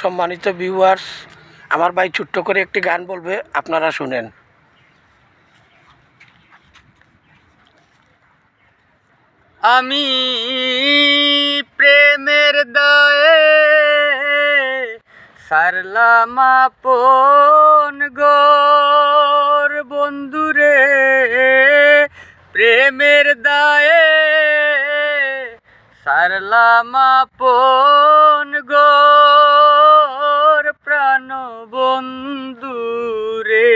সম্মানিত ভিউয়ার্স, আমার ভাই ছোট্ট করে একটি গান বলবে, আপনারা শুনেন। আমি প্রেমের দায়ে সারলাম আপন গর বন্ধুরে, প্রেমের দায়ে সারলাম আপন গর প্রাণ বন্ধুরে,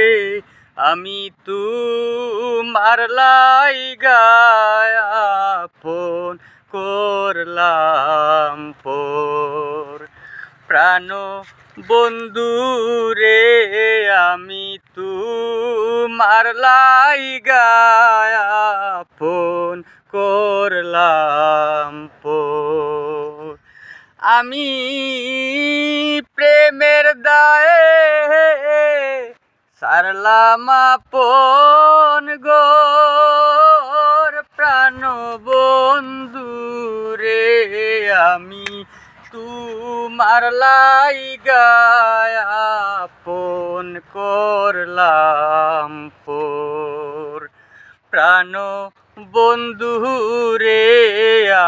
আমি তোমার লাইগায় আপন করলাম পর। প্রাণ বন্ধুরে, আমি তোমার লাইগায় আপন করলাম পর। আমি প্রেমের দায়ে সারলাম আপন গর প্রাণ বন্ধুরে, আমি তোমার লাইগায় আপন করলাম পর। প্রাণ বন্ধুরে,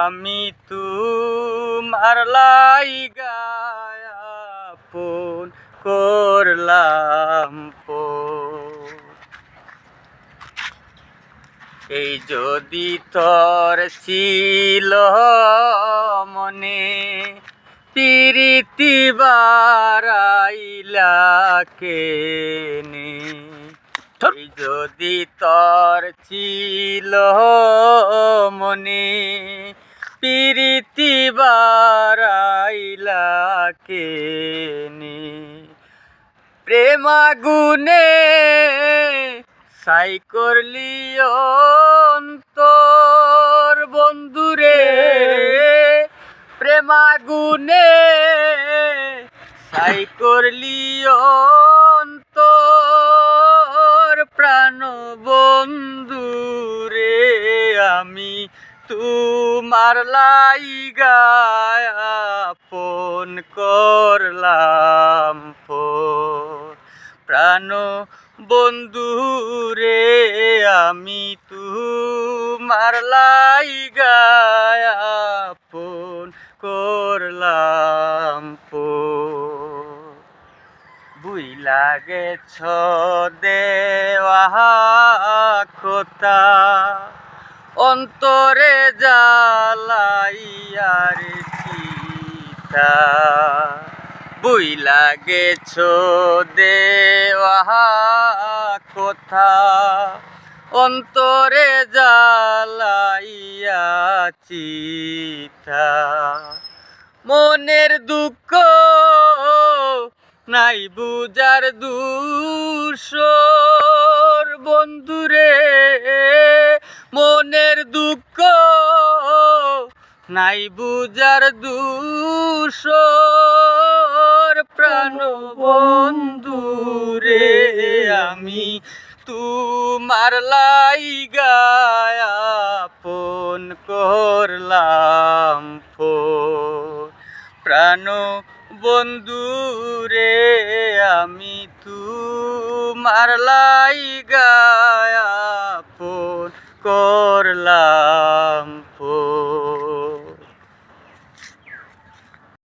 আমি তোমার লাইগায় আপন করলাম পর। এই যদি তোর ছিল মনে প্রীতি বারাইলা কেনে, এই যদি তোর ছিল মনে প্রীতি বারাইলা কেনে, প্রেম আগুনে ছাই করলি অন্তর বন্ধুরে, প্রেম আগুনে ছাই করলি অন্তর প্রাণ বন্ধুরে, আমি তোমার লাইগায় আপন করলাম পর। প্রাণ বন্ধুরে, আমি তোমার লাইগায় আপন করলাম পর। বুইলা গেছ দেওয়া কথা অন্তরে জ্বালাইয়ার চিতা, বুইলা গেছ দেওয়া কথা অন্তরে জ্বালাইয়া চিতা, মনের দুঃখ নাই বুঝার দূষর বন্ধুরে, মনের দুঃখ নাই বুঝার দূষর প্রাণ বন্ধুরে, আমি তোমার লাইগায় আপন করলাম পর। প্রাণ বন্ধুরে, আমি তোমার লাইগায় আপন করলাম